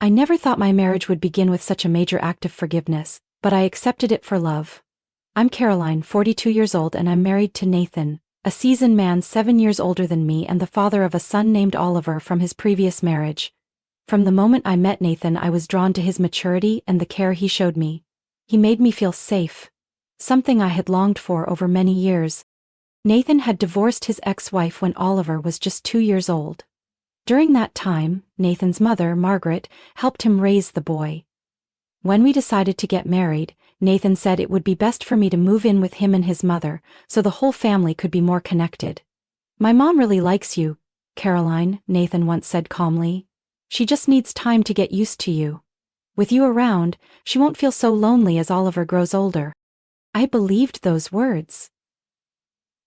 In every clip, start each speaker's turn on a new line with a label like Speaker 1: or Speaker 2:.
Speaker 1: I never thought my marriage would begin with such a major act of forgiveness, but I accepted it for love. I'm Caroline, 42 years old, and I'm married to Nathan, a seasoned man 7 years older than me and the father of a son named Oliver from his previous marriage. From the moment I met Nathan, I was drawn to his maturity and the care he showed me. He made me feel safe, something I had longed for over many years. Nathan had divorced his ex-wife when Oliver was just 2 years old. During that time, Nathan's mother, Margaret, helped him raise the boy. When we decided to get married, Nathan said it would be best for me to move in with him and his mother, so the whole family could be more connected. "My mom really likes you, Caroline," Nathan once said calmly. "She just needs time to get used to you. With you around, she won't feel so lonely as Oliver grows older." I believed those words.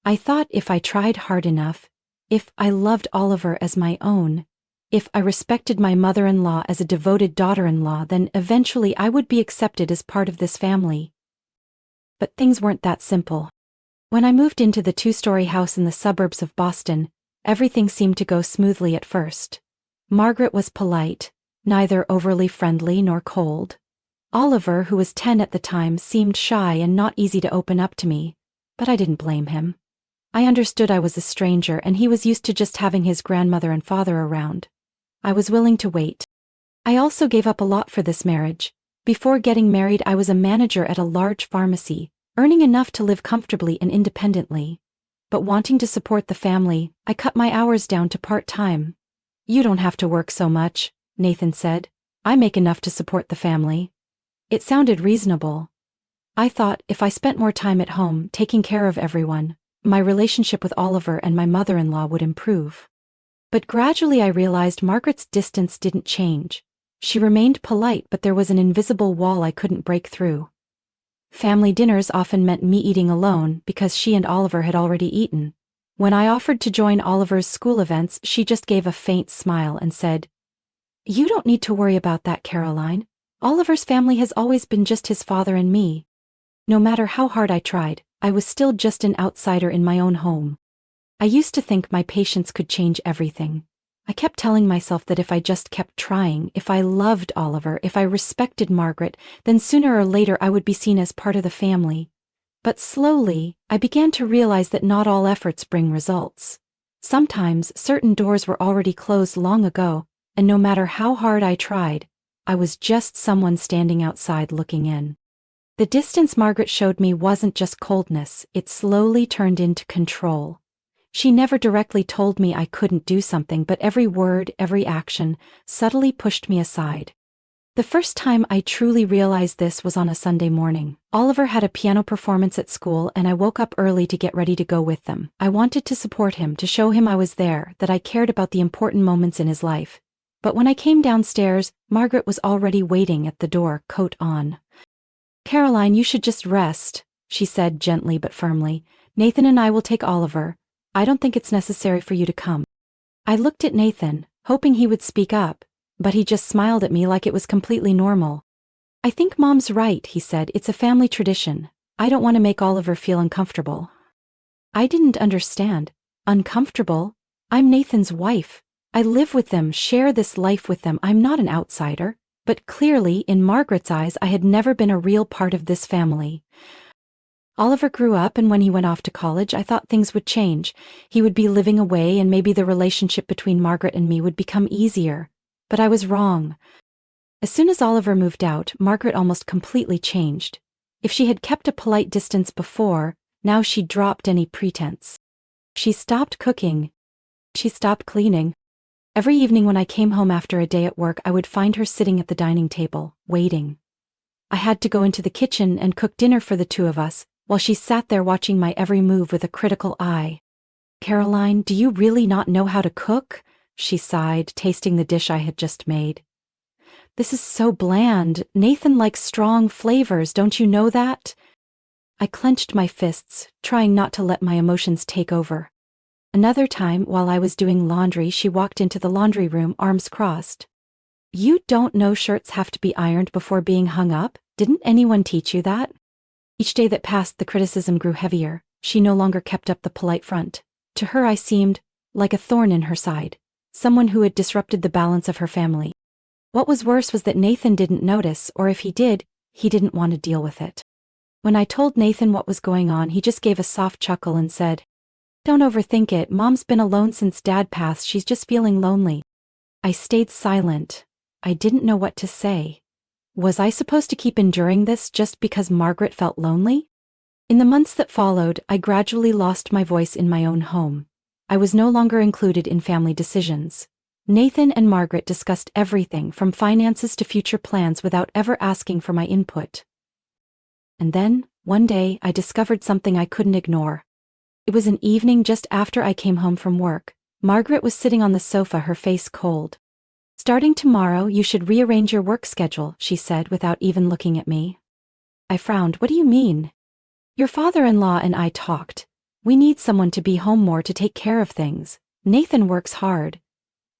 Speaker 1: I thought if I tried hard enough, if I loved Oliver as my own, if I respected my mother-in-law as a devoted daughter-in-law, then eventually I would be accepted as part of this family. But things weren't that simple. When I moved into the 2-story house in the suburbs of Boston, everything seemed to go smoothly at first. Margaret was polite, neither overly friendly nor cold. Oliver, who was 10 at the time, seemed shy and not easy to open up to me, but I didn't blame him. I understood I was a stranger and he was used to just having his grandmother and father around. I was willing to wait. I also gave up a lot for this marriage. Before getting married, I was a manager at a large pharmacy, earning enough to live comfortably and independently. But wanting to support the family, I cut my hours down to part-time. "You don't have to work so much," Nathan said. "I make enough to support the family." It sounded reasonable. I thought if I spent more time at home, taking care of everyone, my relationship with Oliver and my mother-in-law would improve. But gradually I realized Margaret's distance didn't change. She remained polite, but there was an invisible wall I couldn't break through. Family dinners often meant me eating alone because she and Oliver had already eaten. When I offered to join Oliver's school events, she just gave a faint smile and said, "You don't need to worry about that, Caroline. Oliver's family has always been just his father and me." No matter how hard I tried, I was still just an outsider in my own home. I used to think my patience could change everything. I kept telling myself that if I just kept trying, if I loved Oliver, if I respected Margaret, then sooner or later I would be seen as part of the family. But slowly, I began to realize that not all efforts bring results. Sometimes certain doors were already closed long ago, and no matter how hard I tried, I was just someone standing outside looking in. The distance Margaret showed me wasn't just coldness, it slowly turned into control. She never directly told me I couldn't do something, but every word, every action, subtly pushed me aside. The first time I truly realized this was on a Sunday morning. Oliver had a piano performance at school and I woke up early to get ready to go with them. I wanted to support him, to show him I was there, that I cared about the important moments in his life. But when I came downstairs, Margaret was already waiting at the door, coat on. "Caroline, you should just rest," she said gently but firmly. "Nathan and I will take Oliver. I don't think it's necessary for you to come." I looked at Nathan, hoping he would speak up, but he just smiled at me like it was completely normal. "I think Mom's right," he said. "It's a family tradition. I don't want to make Oliver feel uncomfortable." I didn't understand. Uncomfortable? I'm Nathan's wife. I live with them, share this life with them. I'm not an outsider. But clearly, in Margaret's eyes, I had never been a real part of this family. Oliver grew up, and when he went off to college, I thought things would change. He would be living away, and maybe the relationship between Margaret and me would become easier. But I was wrong. As soon as Oliver moved out, Margaret almost completely changed. If she had kept a polite distance before, now she dropped any pretense. She stopped cooking. She stopped cleaning. Every evening when I came home after a day at work, I would find her sitting at the dining table, waiting. I had to go into the kitchen and cook dinner for the two of us, while she sat there watching my every move with a critical eye. "Caroline, do you really not know how to cook?" she sighed, tasting the dish I had just made. "This is so bland. Nathan likes strong flavors, don't you know that?" I clenched my fists, trying not to let my emotions take over. Another time, while I was doing laundry, she walked into the laundry room, arms crossed. "You don't know shirts have to be ironed before being hung up? Didn't anyone teach you that?" Each day that passed, the criticism grew heavier. She no longer kept up the polite front. To her I seemed like a thorn in her side, someone who had disrupted the balance of her family. What was worse was that Nathan didn't notice, or if he did, he didn't want to deal with it. When I told Nathan what was going on, he just gave a soft chuckle and said, "Don't overthink it, Mom's been alone since Dad passed, she's just feeling lonely." I stayed silent. I didn't know what to say. Was I supposed to keep enduring this just because Margaret felt lonely? In the months that followed, I gradually lost my voice in my own home. I was no longer included in family decisions. Nathan and Margaret discussed everything from finances to future plans without ever asking for my input. And then, one day, I discovered something I couldn't ignore. It was an evening just after I came home from work. Margaret was sitting on the sofa, her face cold. "Starting tomorrow, you should rearrange your work schedule," she said without even looking at me. I frowned. "What do you mean?" "Your father-in-law and I talked. We need someone to be home more to take care of things. Nathan works hard.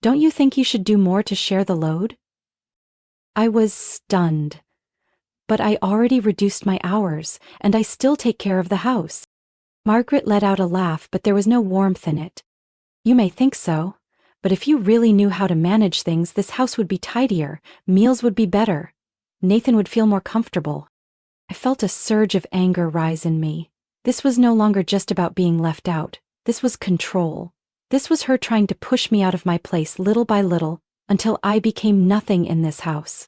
Speaker 1: Don't you think you should do more to share the load?" I was stunned. But I already reduced my hours, and I still take care of the house. Margaret let out a laugh, but there was no warmth in it. "You may think so, but if you really knew how to manage things, this house would be tidier, meals would be better. Nathan would feel more comfortable." I felt a surge of anger rise in me. This was no longer just about being left out. This was control. This was her trying to push me out of my place little by little, until I became nothing in this house.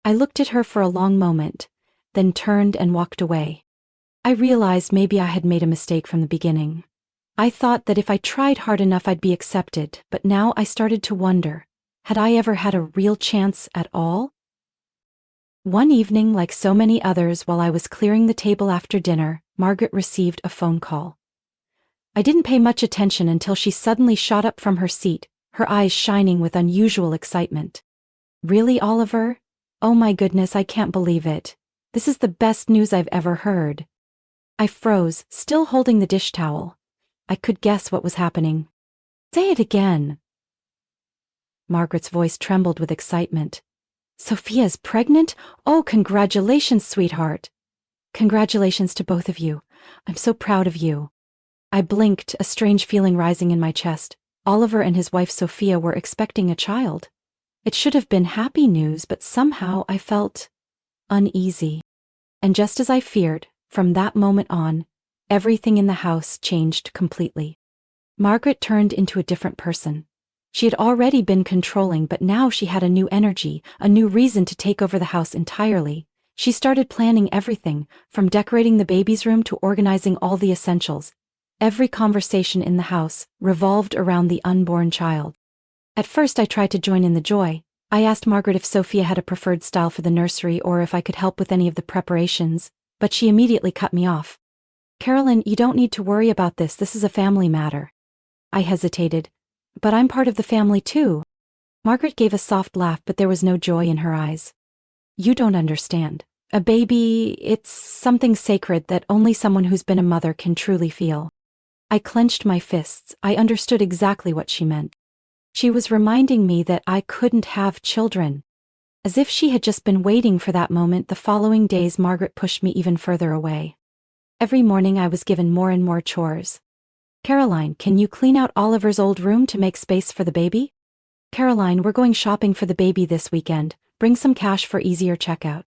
Speaker 1: I looked at her for a long moment, then turned and walked away. I realized maybe I had made a mistake from the beginning. I thought that if I tried hard enough I'd be accepted, but now I started to wonder, had I ever had a real chance at all? One evening, like so many others, while I was clearing the table after dinner, Margaret received a phone call. I didn't pay much attention until she suddenly shot up from her seat, her eyes shining with unusual excitement. "Really, Oliver? Oh my goodness, I can't believe it. This is the best news I've ever heard." I froze, still holding the dish towel. I could guess what was happening. "Say it again." Margaret's voice trembled with excitement. "Sophia's pregnant? Oh, congratulations, sweetheart." "Congratulations to both of you. I'm so proud of you." I blinked, a strange feeling rising in my chest. Oliver and his wife Sophia were expecting a child. It should have been happy news, but somehow I felt uneasy. And just as I feared, from that moment on, everything in the house changed completely. Margaret turned into a different person. She had already been controlling, but now she had a new energy, a new reason to take over the house entirely. She started planning everything, from decorating the baby's room to organizing all the essentials. Every conversation in the house revolved around the unborn child. At first I tried to join in the joy. I asked Margaret if Sophia had a preferred style for the nursery or if I could help with any of the preparations, but she immediately cut me off. "Carolyn, you don't need to worry about this is a family matter." I hesitated. "But I'm part of the family too." Margaret gave a soft laugh, but there was no joy in her eyes. "You don't understand. A baby, it's something sacred that only someone who's been a mother can truly feel." I clenched my fists. I understood exactly what she meant. She was reminding me that I couldn't have children. As if she had just been waiting for that moment, the following days Margaret pushed me even further away. Every morning I was given more and more chores. "Caroline, can you clean out Oliver's old room to make space for the baby?" "Caroline, we're going shopping for the baby this weekend. Bring some cash for easier checkout."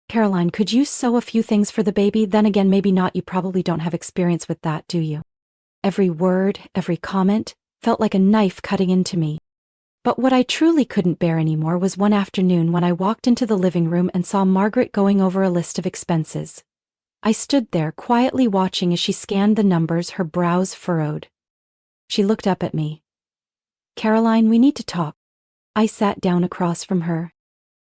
Speaker 1: "Caroline, could you sew a few things for the baby? Then again, maybe not, you probably don't have experience with that, do you?" Every word, every comment, felt like a knife cutting into me. But what I truly couldn't bear anymore was one afternoon when I walked into the living room and saw Margaret going over a list of expenses. I stood there quietly watching as she scanned the numbers, her brows furrowed. She looked up at me. "Caroline, we need to talk." I sat down across from her.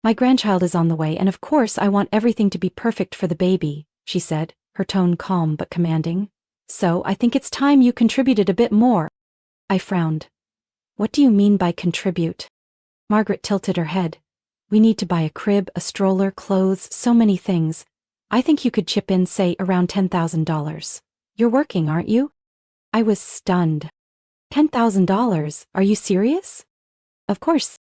Speaker 1: "My grandchild is on the way, and of course I want everything to be perfect for the baby," she said, her tone calm but commanding. "So I think it's time you contributed a bit more." I frowned. "What do you mean by contribute?" Margaret tilted her head. "We need to buy a crib, a stroller, clothes, so many things. I think you could chip in, say, around $10,000. You're working, aren't you?" I was stunned. $10,000? Are you serious? "Of course."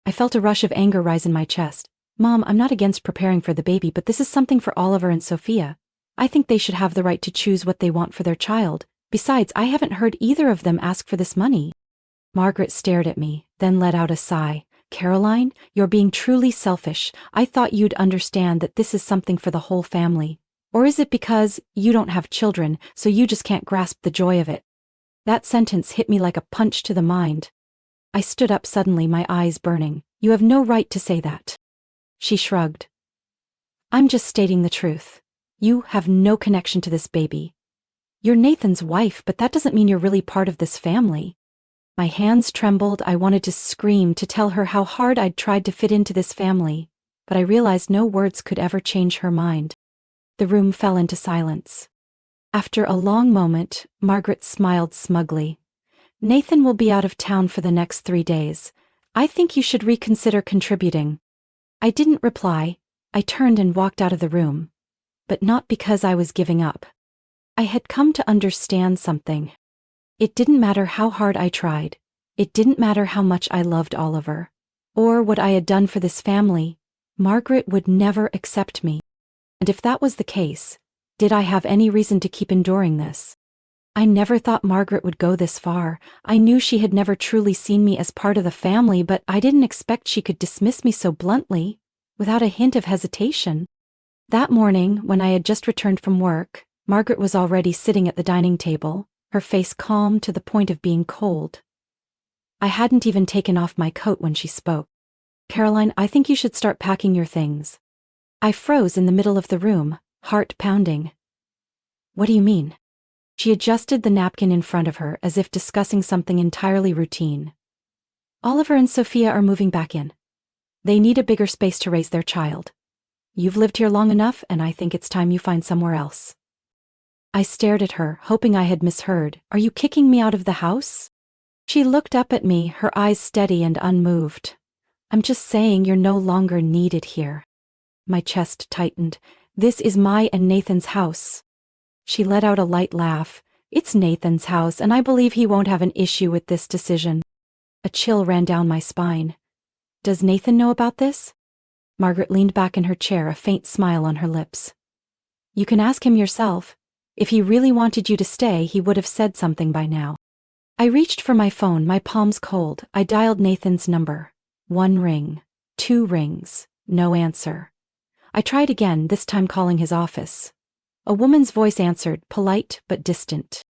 Speaker 1: I felt a rush of anger rise in my chest. "Mom, I'm not against preparing for the baby, but this is something for Oliver and Sophia. I think they should have the right to choose what they want for their child. Besides, I haven't heard either of them ask for this money." Margaret stared at me, then let out a sigh. Caroline, you're being truly selfish. I thought you'd understand that this is something for the whole family. Or is it because you don't have children, so you just can't grasp the joy of it? That sentence hit me like a punch to the mind. I stood up suddenly, my eyes burning. You have no right to say that. She shrugged. I'm just stating the truth. You have no connection to this baby. You're Nathan's wife, but that doesn't mean you're really part of this family. My hands trembled. I wanted to scream, to tell her how hard I'd tried to fit into this family, but I realized no words could ever change her mind. The room fell into silence. After a long moment, Margaret smiled smugly. Nathan will be out of town for the next 3 days. I think you should reconsider contributing. I didn't reply. I turned and walked out of the room. But not because I was giving up. I had come to understand something. It didn't matter how hard I tried. It didn't matter how much I loved Oliver. Or what I had done for this family. Margaret would never accept me. And if that was the case, did I have any reason to keep enduring this? I never thought Margaret would go this far. I knew she had never truly seen me as part of the family, but I didn't expect she could dismiss me so bluntly, without a hint of hesitation. That morning, when I had just returned from work, Margaret was already sitting at the dining table, her face calm to the point of being cold. I hadn't even taken off my coat when she spoke. Caroline, I think you should start packing your things. I froze in the middle of the room, heart pounding. What do you mean? She adjusted the napkin in front of her as if discussing something entirely routine. Oliver and Sophia are moving back in. They need a bigger space to raise their child. You've lived here long enough, and I think it's time you find somewhere else. I stared at her, hoping I had misheard. Are you kicking me out of the house? She looked up at me, her eyes steady and unmoved. I'm just saying you're no longer needed here. My chest tightened. This is my and Nathan's house. She let out a light laugh. It's Nathan's house, and I believe he won't have an issue with this decision. A chill ran down my spine. Does Nathan know about this? Margaret leaned back in her chair, a faint smile on her lips. You can ask him yourself. If he really wanted you to stay, he would have said something by now. I reached for my phone, my palms cold. I dialed Nathan's number. 1 ring. 2 rings. No answer. I tried again, this time calling his office. A woman's voice answered, polite but distant.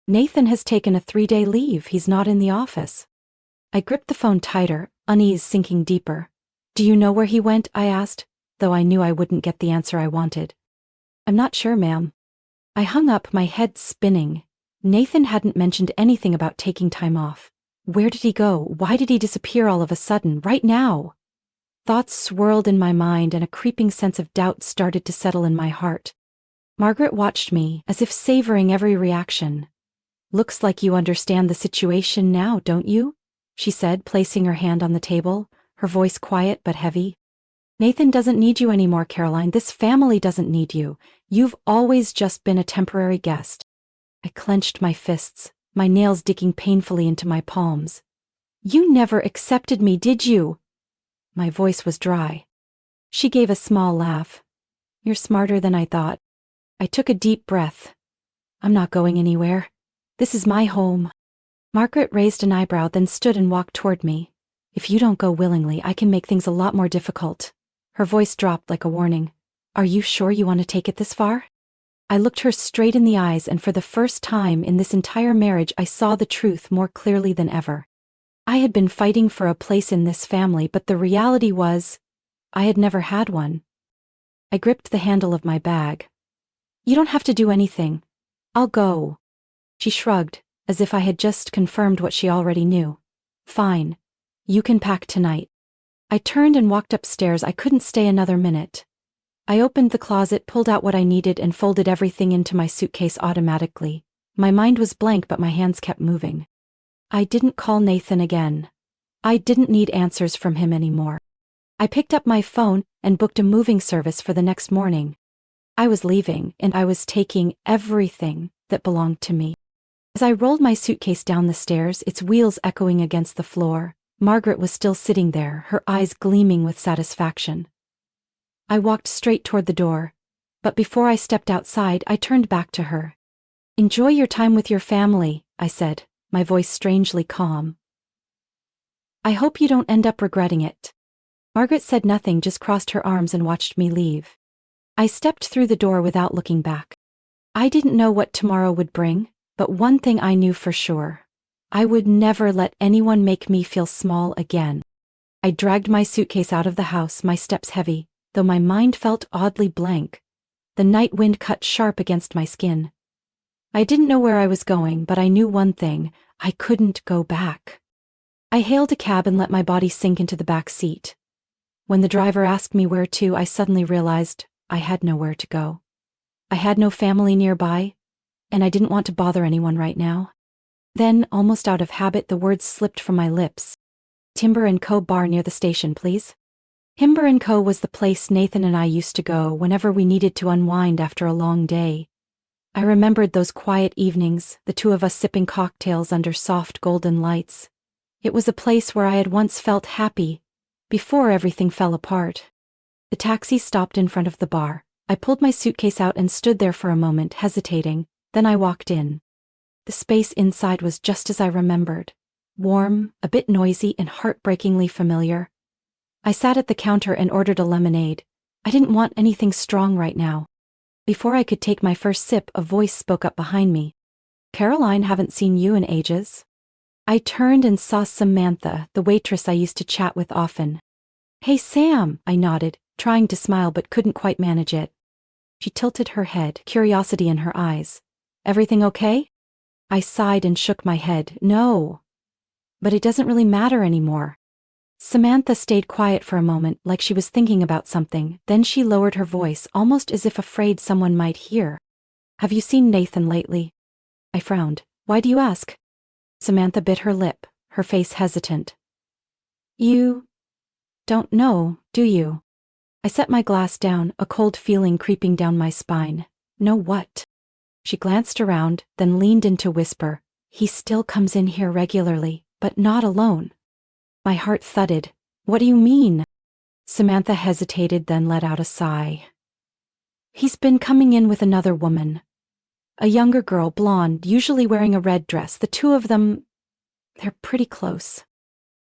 Speaker 1: Nathan has taken a 3-day leave. He's not in the office. I gripped the phone tighter, unease sinking deeper. Do you know where he went? I asked, though I knew I wouldn't get the answer I wanted. I'm not sure, ma'am. I hung up, my head spinning. Nathan hadn't mentioned anything about taking time off. Where did he go? Why did he disappear all of a sudden, right now? Thoughts swirled in my mind, and a creeping sense of doubt started to settle in my heart. Margaret watched me, as if savoring every reaction. Looks like you understand the situation now, don't you? She said, placing her hand on the table, her voice quiet but heavy. Nathan doesn't need you anymore, Caroline. This family doesn't need you. You've always just been a temporary guest. I clenched my fists, my nails digging painfully into my palms. You never accepted me, did you? My voice was dry. She gave a small laugh. You're smarter than I thought. I took a deep breath. I'm not going anywhere. This is my home. Margaret raised an eyebrow, then stood and walked toward me. If you don't go willingly, I can make things a lot more difficult. Her voice dropped like a warning. Are you sure you want to take it this far? I looked her straight in the eyes, and for the first time in this entire marriage I saw the truth more clearly than ever. I had been fighting for a place in this family, but the reality was, I had never had one. I gripped the handle of my bag. You don't have to do anything. I'll go. She shrugged, as if I had just confirmed what she already knew. Fine. You can pack tonight. I turned and walked upstairs. I couldn't stay another minute. I opened the closet, pulled out what I needed, and folded everything into my suitcase automatically. My mind was blank, but my hands kept moving. I didn't call Nathan again. I didn't need answers from him anymore. I picked up my phone and booked a moving service for the next morning. I was leaving, and I was taking everything that belonged to me. As I rolled my suitcase down the stairs, its wheels echoing against the floor, Margaret was still sitting there, her eyes gleaming with satisfaction. I walked straight toward the door, but before I stepped outside, I turned back to her. Enjoy your time with your family, I said, my voice strangely calm. I hope you don't end up regretting it. Margaret said nothing, just crossed her arms and watched me leave. I stepped through the door without looking back. I didn't know what tomorrow would bring, but one thing I knew for sure. I would never let anyone make me feel small again. I dragged my suitcase out of the house, my steps heavy, though my mind felt oddly blank. The night wind cut sharp against my skin. I didn't know where I was going, but I knew one thing: I couldn't go back. I hailed a cab and let my body sink into the back seat. When the driver asked me where to, I suddenly realized I had nowhere to go. I had no family nearby, and I didn't want to bother anyone right now. Then, almost out of habit, the words slipped from my lips. Timber & Co. bar near the station, please. Timber & Co. was the place Nathan and I used to go whenever we needed to unwind after a long day. I remembered those quiet evenings, the two of us sipping cocktails under soft golden lights. It was a place where I had once felt happy, before everything fell apart. The taxi stopped in front of the bar. I pulled my suitcase out and stood there for a moment, hesitating. Then I walked in. The space inside was just as I remembered. Warm, a bit noisy, and heartbreakingly familiar. I sat at the counter and ordered a lemonade. I didn't want anything strong right now. Before I could take my first sip, a voice spoke up behind me. "Caroline, haven't seen you in ages." I turned and saw Samantha, the waitress I used to chat with often. "Hey, Sam," I nodded, trying to smile but couldn't quite manage it. She tilted her head, curiosity in her eyes. "Everything okay?" I sighed and shook my head. "No. But it doesn't really matter anymore." Samantha stayed quiet for a moment, like she was thinking about something. Then she lowered her voice, almost as if afraid someone might hear. "Have you seen Nathan lately?" I frowned. "Why do you ask?" Samantha bit her lip, her face hesitant. "You don't know, do you?" I set my glass down, a cold feeling creeping down my spine. "Know what?" She glanced around, then leaned in to whisper, "He still comes in here regularly, but not alone." My heart thudded. "What do you mean?" Samantha hesitated, then let out a sigh. "He's been coming in with another woman. A younger girl, blonde, usually wearing a red dress. The two of them, they're pretty close."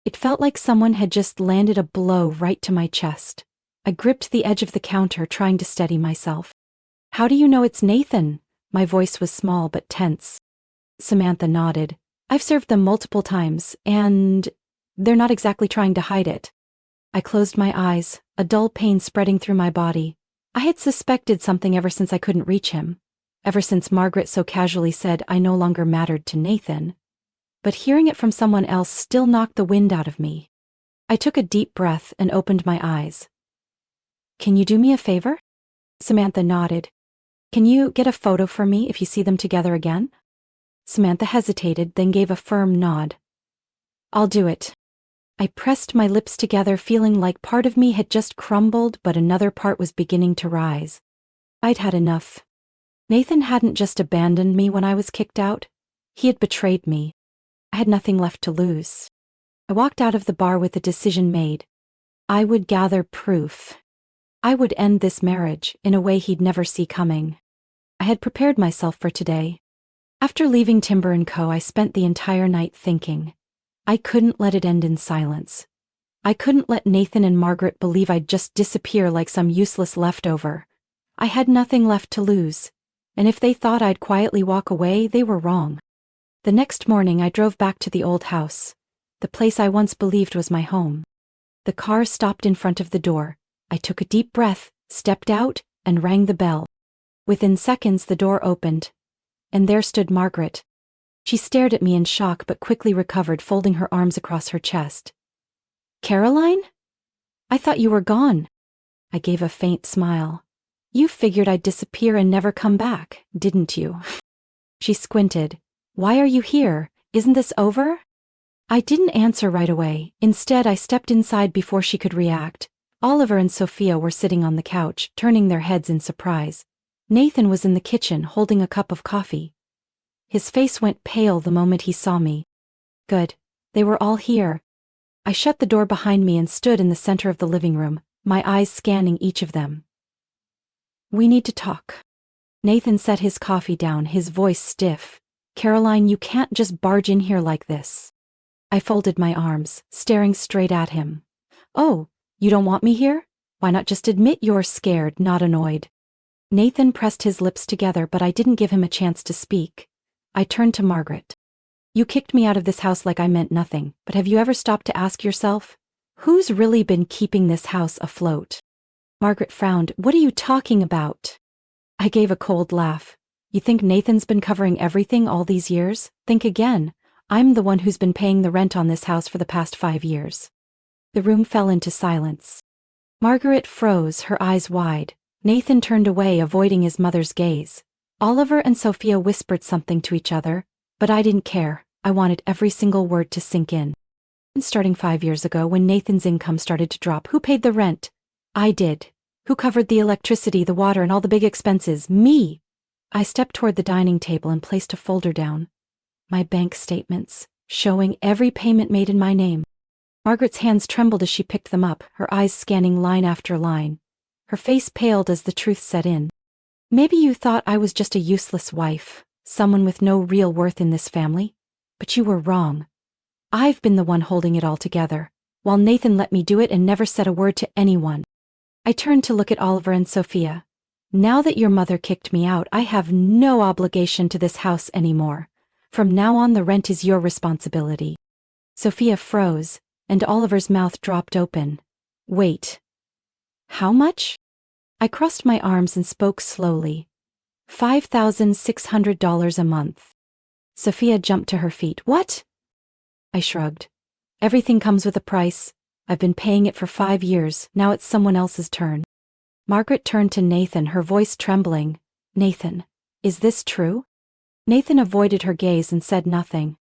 Speaker 1: It felt like someone had just landed a blow right to my chest. I gripped the edge of the counter, trying to steady myself. "How do you know it's Nathan?" My voice was small but tense. Samantha nodded. "I've served them multiple times, and they're not exactly trying to hide it." I closed my eyes, a dull pain spreading through my body. I had suspected something ever since I couldn't reach him. Ever since Margaret so casually said I no longer mattered to Nathan. But hearing it from someone else still knocked the wind out of me. I took a deep breath and opened my eyes. "Can you do me a favor?" Samantha nodded. "Can you get a photo for me if you see them together again?" Samantha hesitated, then gave a firm nod. "I'll do it." I pressed my lips together, feeling like part of me had just crumbled, but another part was beginning to rise. I'd had enough. Nathan hadn't just abandoned me when I was kicked out. He had betrayed me. I had nothing left to lose. I walked out of the bar with the decision made. I would gather proof. I would end this marriage in a way he'd never see coming. I had prepared myself for today. After leaving Timber & Co., I spent the entire night thinking. I couldn't let it end in silence. I couldn't let Nathan and Margaret believe I'd just disappear like some useless leftover. I had nothing left to lose, and if they thought I'd quietly walk away, they were wrong. The next morning I drove back to the old house, the place I once believed was my home. The car stopped in front of the door. I took a deep breath, stepped out, and rang the bell. Within seconds the door opened, and there stood Margaret. She stared at me in shock but quickly recovered, folding her arms across her chest. "Caroline? I thought you were gone." I gave a faint smile. "You figured I'd disappear and never come back, didn't you?" She squinted. "Why are you here? Isn't this over?" I didn't answer right away. Instead, I stepped inside before she could react. Oliver and Sophia were sitting on the couch, turning their heads in surprise. Nathan was in the kitchen, holding a cup of coffee. His face went pale the moment he saw me. Good. They were all here. I shut the door behind me and stood in the center of the living room, my eyes scanning each of them. "We need to talk." Nathan set his coffee down, his voice stiff. "Caroline, you can't just barge in here like this." I folded my arms, staring straight at him. Oh, you don't want me here? Why not just admit you're scared, not annoyed? Nathan pressed his lips together, but I didn't give him a chance to speak. I turned to Margaret. You kicked me out of this house like I meant nothing, but have you ever stopped to ask yourself, who's really been keeping this house afloat? Margaret frowned. What are you talking about? I gave a cold laugh. You think Nathan's been covering everything all these years? Think again. I'm the one who's been paying the rent on this house for the past 5 years. The room fell into silence. Margaret froze, her eyes wide. Nathan turned away, avoiding his mother's gaze. Oliver and Sophia whispered something to each other, but I didn't care. I wanted every single word to sink in. Starting 5 years ago, when Nathan's income started to drop, who paid the rent? I did. Who covered the electricity, the water, and all the big expenses? Me. I stepped toward the dining table and placed a folder down. My bank statements, showing every payment made in my name. Margaret's hands trembled as she picked them up, her eyes scanning line after line. Her face paled as the truth set in. Maybe you thought I was just a useless wife, someone with no real worth in this family. But you were wrong. I've been the one holding it all together, while Nathan let me do it and never said a word to anyone. I turned to look at Oliver and Sophia. Now that your mother kicked me out, I have no obligation to this house anymore. From now on, the rent is your responsibility. Sophia froze, and Oliver's mouth dropped open. Wait. How much? I crossed my arms and spoke slowly. $5,600 a month. Sophia jumped to her feet. What? I shrugged. Everything comes with a price. I've been paying it for 5 years, now it's someone else's turn. Margaret turned to Nathan, her voice trembling. Nathan, is this true? Nathan avoided her gaze and said nothing.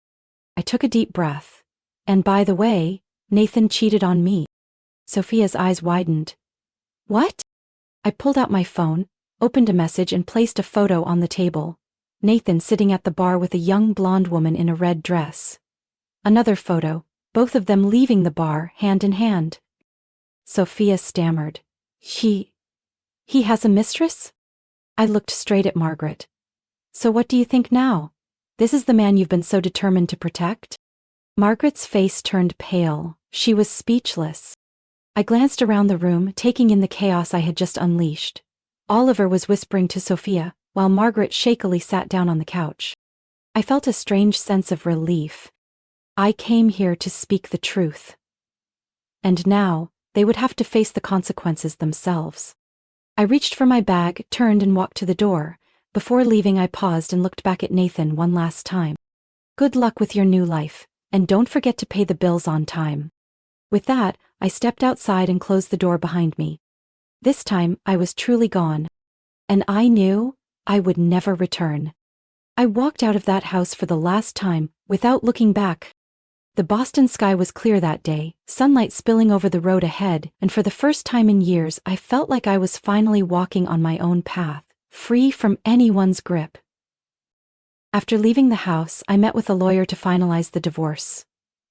Speaker 1: I took a deep breath. And by the way, Nathan cheated on me. Sophia's eyes widened. What? I pulled out my phone, opened a message and placed a photo on the table. Nathan sitting at the bar with a young blonde woman in a red dress. Another photo, both of them leaving the bar, hand in hand. Sophia stammered. He has a mistress? I looked straight at Margaret. So what do you think now? This is the man you've been so determined to protect? Margaret's face turned pale. She was speechless. I glanced around the room, taking in the chaos I had just unleashed. Oliver was whispering to Sophia, while Margaret shakily sat down on the couch. I felt a strange sense of relief. I came here to speak the truth. And now, they would have to face the consequences themselves. I reached for my bag, turned and walked to the door. Before leaving, I paused and looked back at Nathan one last time. Good luck with your new life, and don't forget to pay the bills on time. With that, I stepped outside and closed the door behind me. This time, I was truly gone. And I knew I would never return. I walked out of that house for the last time, without looking back. The Boston sky was clear that day, sunlight spilling over the road ahead, and for the first time in years I felt like I was finally walking on my own path, free from anyone's grip. After leaving the house, I met with a lawyer to finalize the divorce.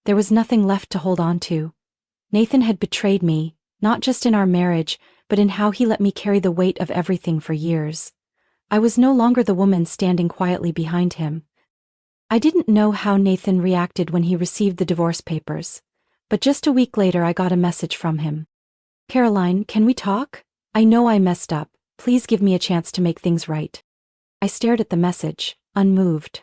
Speaker 1: There was nothing left to hold on to. Nathan had betrayed me, not just in our marriage, but in how he let me carry the weight of everything for years. I was no longer the woman standing quietly behind him. I didn't know how Nathan reacted when he received the divorce papers, but just a week later I got a message from him. Caroline, can we talk? I know I messed up. Please give me a chance to make things right. I stared at the message, unmoved.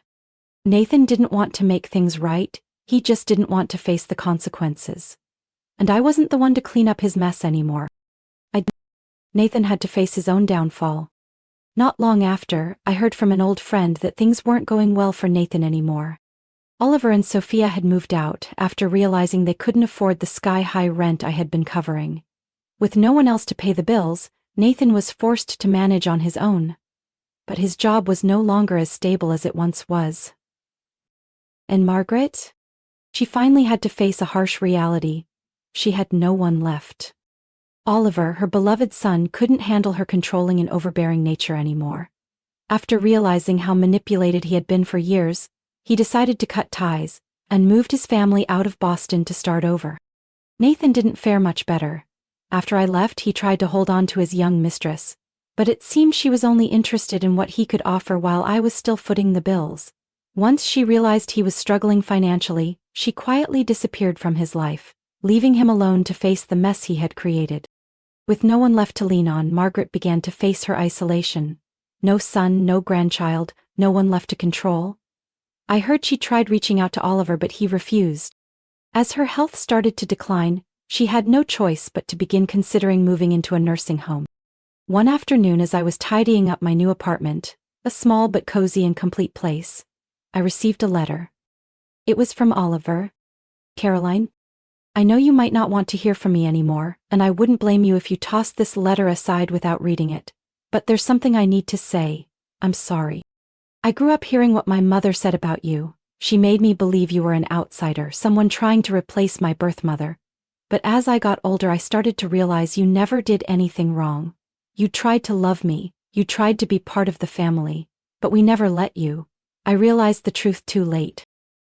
Speaker 1: Nathan didn't want to make things right, he just didn't want to face the consequences. And I wasn't the one to clean up his mess anymore. Nathan had to face his own downfall. Not long after, I heard from an old friend that things weren't going well for Nathan anymore. Oliver and Sophia had moved out after realizing they couldn't afford the sky-high rent I had been covering. With no one else to pay the bills, Nathan was forced to manage on his own. But his job was no longer as stable as it once was. And Margaret? She finally had to face a harsh reality. She had no one left. Oliver, her beloved son, couldn't handle her controlling and overbearing nature anymore. After realizing how manipulated he had been for years, he decided to cut ties and moved his family out of Boston to start over. Nathan didn't fare much better. After I left, he tried to hold on to his young mistress, but it seemed she was only interested in what he could offer while I was still footing the bills. Once she realized he was struggling financially, she quietly disappeared from his life, leaving him alone to face the mess he had created. With no one left to lean on, Margaret began to face her isolation. No son, no grandchild, no one left to control. I heard she tried reaching out to Oliver, but he refused. As her health started to decline, she had no choice but to begin considering moving into a nursing home. One afternoon, as I was tidying up my new apartment, a small but cozy and complete place, I received a letter. It was from Oliver. Caroline, I know you might not want to hear from me anymore, and I wouldn't blame you if you tossed this letter aside without reading it. But there's something I need to say. I'm sorry. I grew up hearing what my mother said about you. She made me believe you were an outsider, someone trying to replace my birth mother. But as I got older, I started to realize you never did anything wrong. You tried to love me, you tried to be part of the family, but we never let you. I realized the truth too late.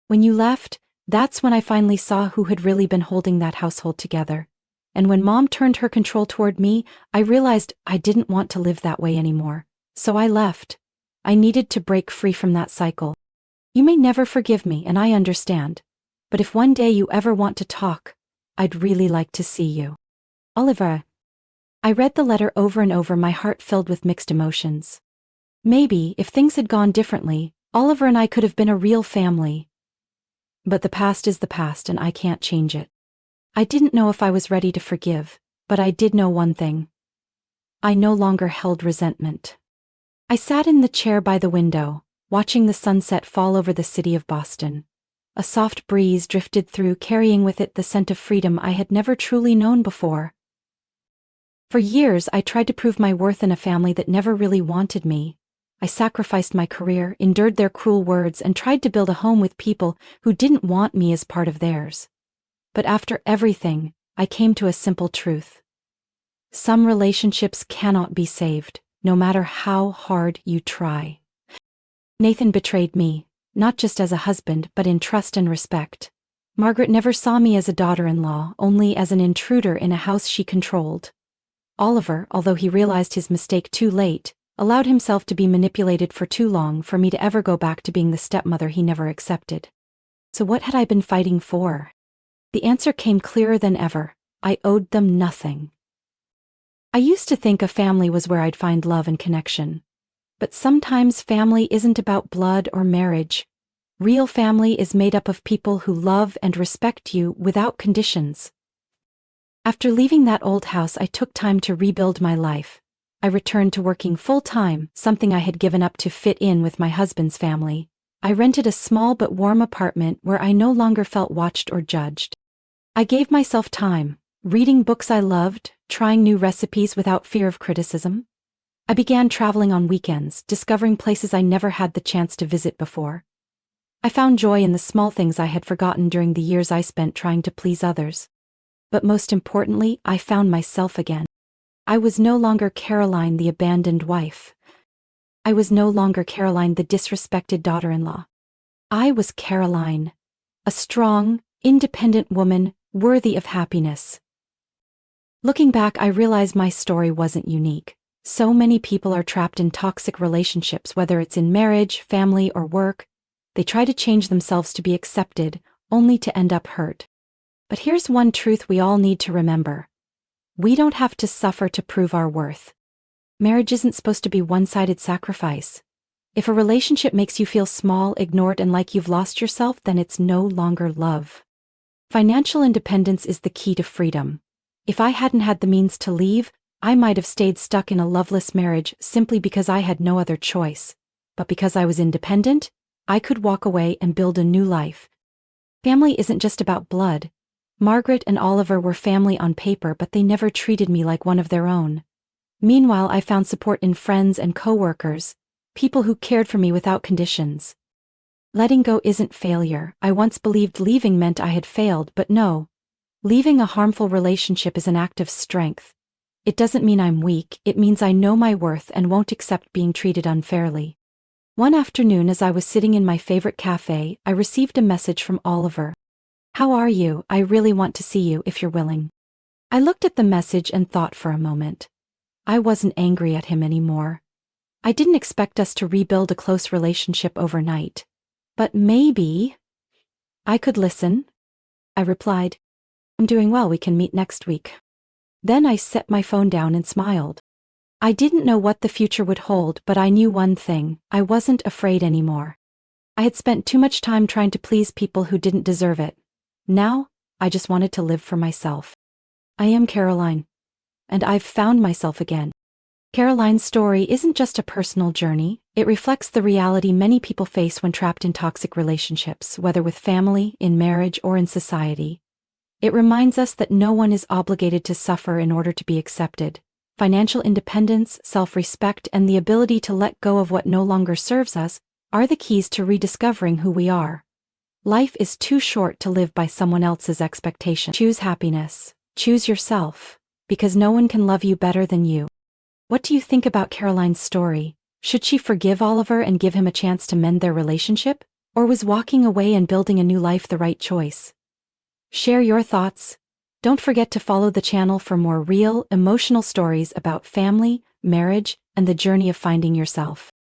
Speaker 1: When you left, that's when I finally saw who had really been holding that household together. And when Mom turned her control toward me, I realized I didn't want to live that way anymore. So I left. I needed to break free from that cycle. You may never forgive me, and I understand. But if one day you ever want to talk, I'd really like to see you. Oliver. I read the letter over and over, my heart filled with mixed emotions. Maybe, if things had gone differently, Oliver and I could have been a real family. But the past is the past, and I can't change it. I didn't know if I was ready to forgive, but I did know one thing. I no longer held resentment. I sat in the chair by the window, watching the sunset fall over the city of Boston. A soft breeze drifted through, carrying with it the scent of freedom I had never truly known before. For years, I tried to prove my worth in a family that never really wanted me. I sacrificed my career, endured their cruel words, and tried to build a home with people who didn't want me as part of theirs. But after everything, I came to a simple truth. Some relationships cannot be saved, no matter how hard you try. Nathan betrayed me, not just as a husband, but in trust and respect. Margaret never saw me as a daughter-in-law, only as an intruder in a house she controlled. Oliver, although he realized his mistake too late, allowed himself to be manipulated for too long for me to ever go back to being the stepmother he never accepted. So what had I been fighting for? The answer came clearer than ever. I owed them nothing. I used to think a family was where I'd find love and connection. But sometimes family isn't about blood or marriage. Real family is made up of people who love and respect you without conditions. After leaving that old house, I took time to rebuild my life. I returned to working full-time, something I had given up to fit in with my husband's family. I rented a small but warm apartment where I no longer felt watched or judged. I gave myself time, reading books I loved, trying new recipes without fear of criticism. I began traveling on weekends, discovering places I never had the chance to visit before. I found joy in the small things I had forgotten during the years I spent trying to please others. But most importantly, I found myself again. I was no longer Caroline, the abandoned wife. I was no longer Caroline, the disrespected daughter-in-law. I was Caroline, a strong, independent woman, worthy of happiness. Looking back, I realize my story wasn't unique. So many people are trapped in toxic relationships, whether it's in marriage, family, or work. They try to change themselves to be accepted, only to end up hurt. But here's one truth we all need to remember. We don't have to suffer to prove our worth. Marriage isn't supposed to be one-sided sacrifice. If a relationship makes you feel small, ignored, and like you've lost yourself, then it's no longer love. Financial independence is the key to freedom. If I hadn't had the means to leave, I might have stayed stuck in a loveless marriage simply because I had no other choice. But because I was independent, I could walk away and build a new life. Family isn't just about blood. Margaret and Oliver were family on paper, but they never treated me like one of their own. Meanwhile, I found support in friends and coworkers, people who cared for me without conditions. Letting go isn't failure. I once believed leaving meant I had failed, but no. Leaving a harmful relationship is an act of strength. It doesn't mean I'm weak, it means I know my worth and won't accept being treated unfairly. One afternoon, as I was sitting in my favorite cafe, I received a message from Oliver. "How are you? I really want to see you if you're willing." I looked at the message and thought for a moment. I wasn't angry at him anymore. I didn't expect us to rebuild a close relationship overnight. But maybe I could listen, I replied. I'm doing well, we can meet next week. Then I set my phone down and smiled. I didn't know what the future would hold, but I knew one thing: I wasn't afraid anymore. I had spent too much time trying to please people who didn't deserve it. Now, I just wanted to live for myself. I am Caroline. And I've found myself again. Caroline's story isn't just a personal journey, it reflects the reality many people face when trapped in toxic relationships, whether with family, in marriage, or in society. It reminds us that no one is obligated to suffer in order to be accepted. Financial independence, self-respect, and the ability to let go of what no longer serves us are the keys to rediscovering who we are. Life is too short to live by someone else's expectations. Choose happiness. Choose yourself. Because no one can love you better than you. What do you think about Caroline's story? Should she forgive Oliver and give him a chance to mend their relationship? Or was walking away and building a new life the right choice? Share your thoughts. Don't forget to follow the channel for more real, emotional stories about family, marriage, and the journey of finding yourself.